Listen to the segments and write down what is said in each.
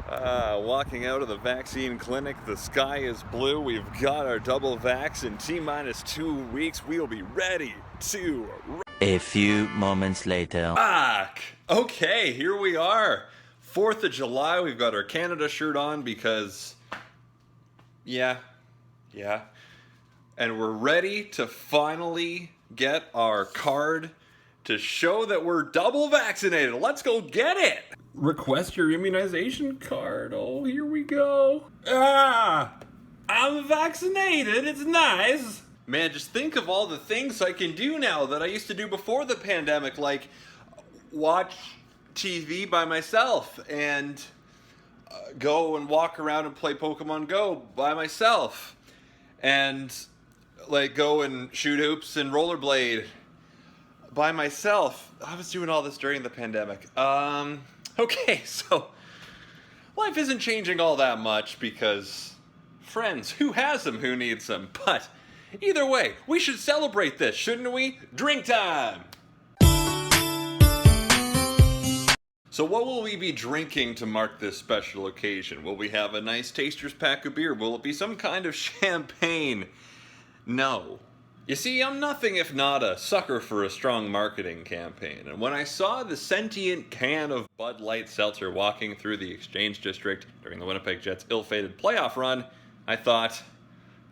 Walking out of the vaccine clinic, the sky is blue. We've got our double vax. In T-minus 2 weeks, we'll be ready to A few moments later. rock. Okay, here we are. 4th of July, we've got our Canada shirt on because, yeah. And we're ready to finally get our card to show that we're double vaccinated. Let's go get it. Request your immunization card. Oh, here we go. I'm vaccinated. It's nice. Man, just think of all the things I can do now that I used to do before the pandemic, like watch TV by myself and go and walk around and play Pokemon Go by myself and like go and shoot hoops and rollerblade by myself. I was doing all this during the pandemic. Okay, so life isn't changing all that much because friends, who has them, who needs them? But either way, we should celebrate this, shouldn't we? Drink time! So what will we be drinking to mark this special occasion? Will we have a nice taster's pack of beer? Will it be some kind of champagne? No. You see, I'm nothing if not a sucker for a strong marketing campaign, and when I saw the sentient can of Bud Light Seltzer walking through the Exchange District during the Winnipeg Jets' ill-fated playoff run, I thought,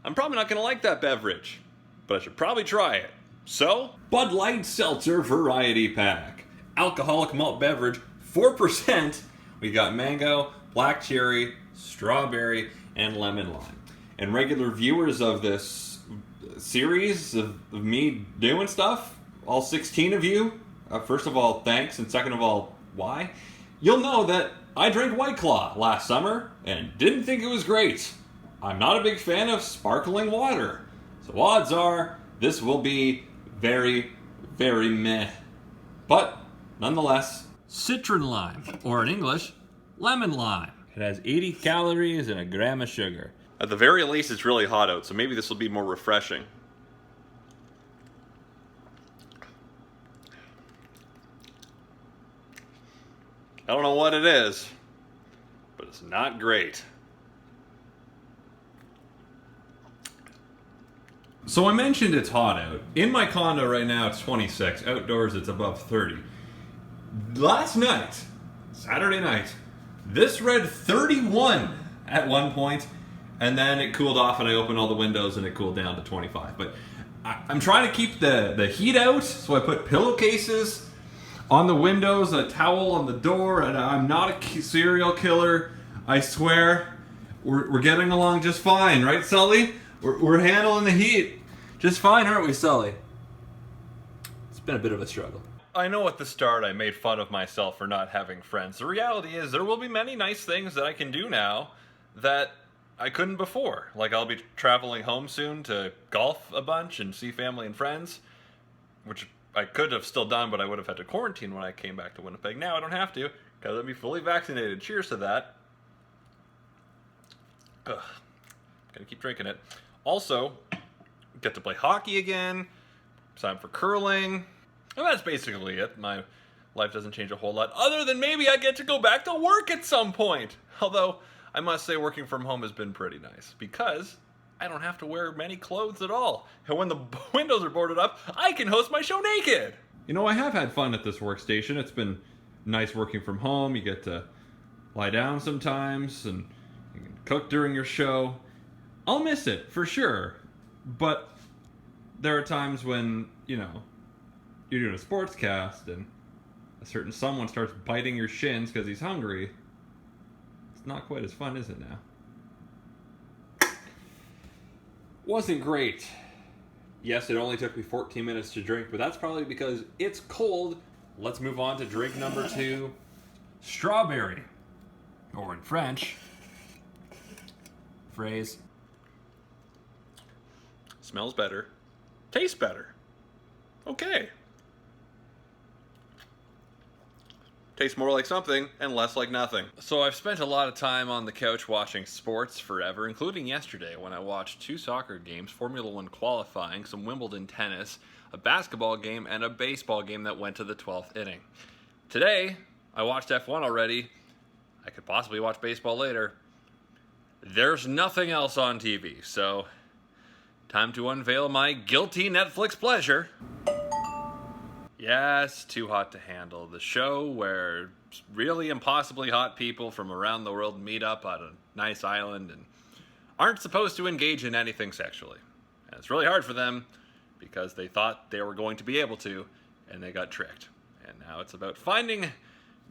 I'm probably not going to like that beverage, but I should probably try it. So, Bud Light Seltzer Variety Pack. Alcoholic malt beverage, 4%. We got mango, black cherry, strawberry, and lemon lime. And regular viewers of this series of me doing stuff, all 16 of you, first of all, thanks, and second of all, why? You'll know that I drank White Claw last summer and didn't think it was great. I'm not a big fan of sparkling water, so odds are this will be very, very meh. But nonetheless, citron lime, or in English, lemon lime. It has 80 calories and a gram of sugar. At the very least, it's really hot out, so maybe this will be more refreshing. I don't know what it is, but it's not great. So I mentioned it's hot out. In my condo right now, it's 26. Outdoors, it's above 30. Last night, Saturday night, this read 31 at one point, and then it cooled off and I opened all the windows and it cooled down to 25. But I'm trying to keep the heat out, so I put pillowcases on the windows, a towel on the door, and I'm not a serial killer. I swear, we're getting along just fine, right, Sully? We're handling the heat just fine, aren't we, Sully? It's been a bit of a struggle. I know at the start I made fun of myself for not having friends. The reality is there will be many nice things that I can do now that I couldn't before. Like I'll be traveling home soon to golf a bunch and see family and friends, which I could have still done, but I would have had to quarantine when I came back to Winnipeg. Now I don't have to, because I'll be fully vaccinated. Cheers to that. Ugh. Gonna keep drinking it. Also, get to play hockey again. Time for curling. And that's basically it. My life doesn't change a whole lot, other than maybe I get to go back to work at some point. Although, I must say working from home has been pretty nice, because I don't have to wear many clothes at all. And when the windows are boarded up, I can host my show naked. You know, I have had fun at this workstation. It's been nice working from home. You get to lie down sometimes and you can cook during your show. I'll miss it, for sure. But there are times when, you know, you're doing a sports cast and a certain someone starts biting your shins because he's hungry. It's not quite as fun, is it now? Wasn't great. Yes, it only took me 14 minutes to drink, but that's probably because it's cold. Let's move on to drink number 2. Strawberry. Or in French, phrase. Smells better. Tastes better. Okay. Tastes more like something and less like nothing. So I've spent a lot of time on the couch watching sports forever, including yesterday when I watched 2 soccer games, Formula 1 qualifying, some Wimbledon tennis, a basketball game, and a baseball game that went to the 12th inning. Today, I watched F1 already. I could possibly watch baseball later. There's nothing else on TV, so time to unveil my guilty Netflix pleasure. Yes, Too Hot to Handle, the show where really impossibly hot people from around the world meet up on a nice island and aren't supposed to engage in anything sexually. And it's really hard for them because they thought they were going to be able to, and they got tricked. And now it's about finding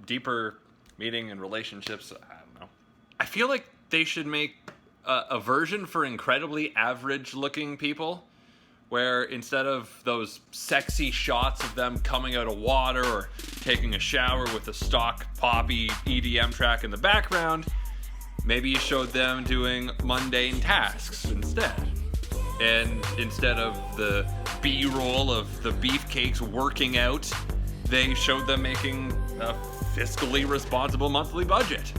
deeper meaning and relationships. I don't know. I feel like they should make a version for incredibly average-looking people, where instead of those sexy shots of them coming out of water or taking a shower with a stock poppy EDM track in the background, maybe you showed them doing mundane tasks instead. And instead of the B-roll of the beefcakes working out, they showed them making a fiscally responsible monthly budget.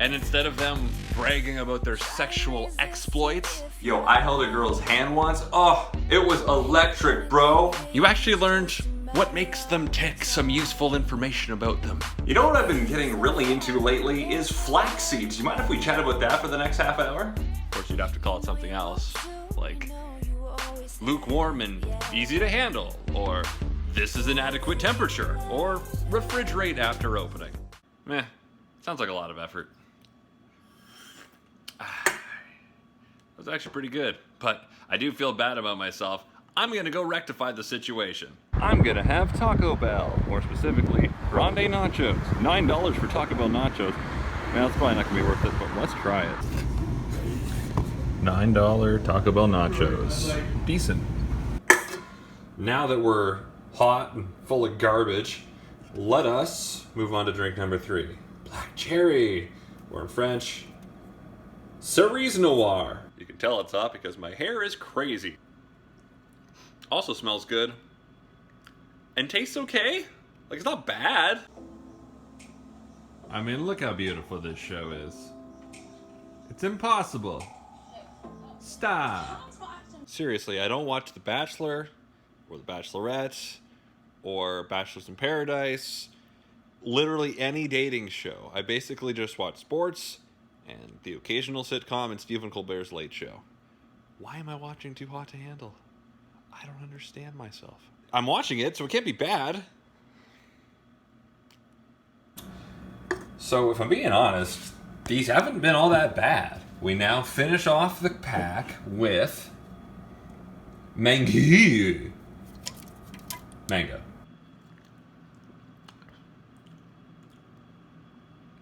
And instead of them bragging about their sexual exploits, yo, I held a girl's hand once. Oh, it was electric, bro. You actually learned what makes them tick, some useful information about them. You know what I've been getting really into lately is flax seeds. You mind if we chat about that for the next half hour? Of course, you'd have to call it something else, like lukewarm and easy to handle, or this is an adequate temperature, or refrigerate after opening. Meh, sounds like a lot of effort. That was actually pretty good, but I do feel bad about myself. I'm gonna go rectify the situation. I'm gonna have Taco Bell, more specifically, Grande Nachos. $9 for Taco Bell nachos. Man, that's probably not gonna be worth it, but let's try it. $9 Taco Bell nachos. Decent. Now that we're hot and full of garbage, let us move on to drink number 3. Black cherry, or in French, Cerise Noire. You can tell it's hot because my hair is crazy. Also smells good. And tastes okay. Like, it's not bad. I mean, look how beautiful this show is. It's impossible. Stop. Seriously, I don't watch The Bachelor, or The Bachelorette, or Bachelors in Paradise. Literally any dating show. I basically just watch sports and the occasional sitcom and Stephen Colbert's Late Show. Why am I watching Too Hot to Handle? I don't understand myself. I'm watching it, so it can't be bad. So if I'm being honest, these haven't been all that bad. We now finish off the pack with mango.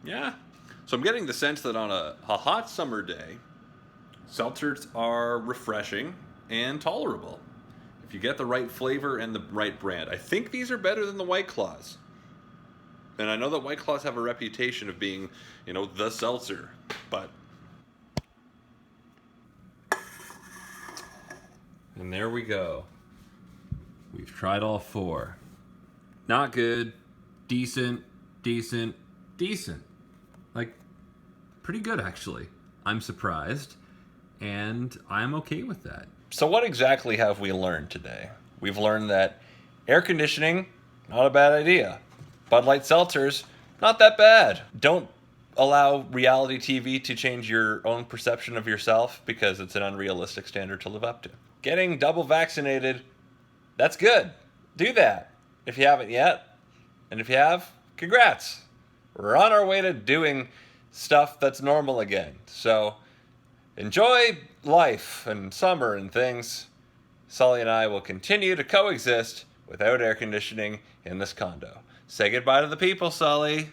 Yeah. So I'm getting the sense that on a hot summer day, seltzers are refreshing and tolerable if you get the right flavor and the right brand. I think these are better than the White Claws. And I know that White Claws have a reputation of being, you know, the seltzer, but... And there we go. We've tried all 4. Not good, decent, decent, decent. Like, pretty good, actually. I'm surprised, and I'm okay with that. So what exactly have we learned today? We've learned that air conditioning, not a bad idea. Bud Light seltzers, not that bad. Don't allow reality TV to change your own perception of yourself because it's an unrealistic standard to live up to. Getting double vaccinated, that's good. Do that if you haven't yet. And if you have, congrats. We're on our way to doing stuff that's normal again. So enjoy life and summer and things. Sully and I will continue to coexist without air conditioning in this condo. Say goodbye to the people, Sully.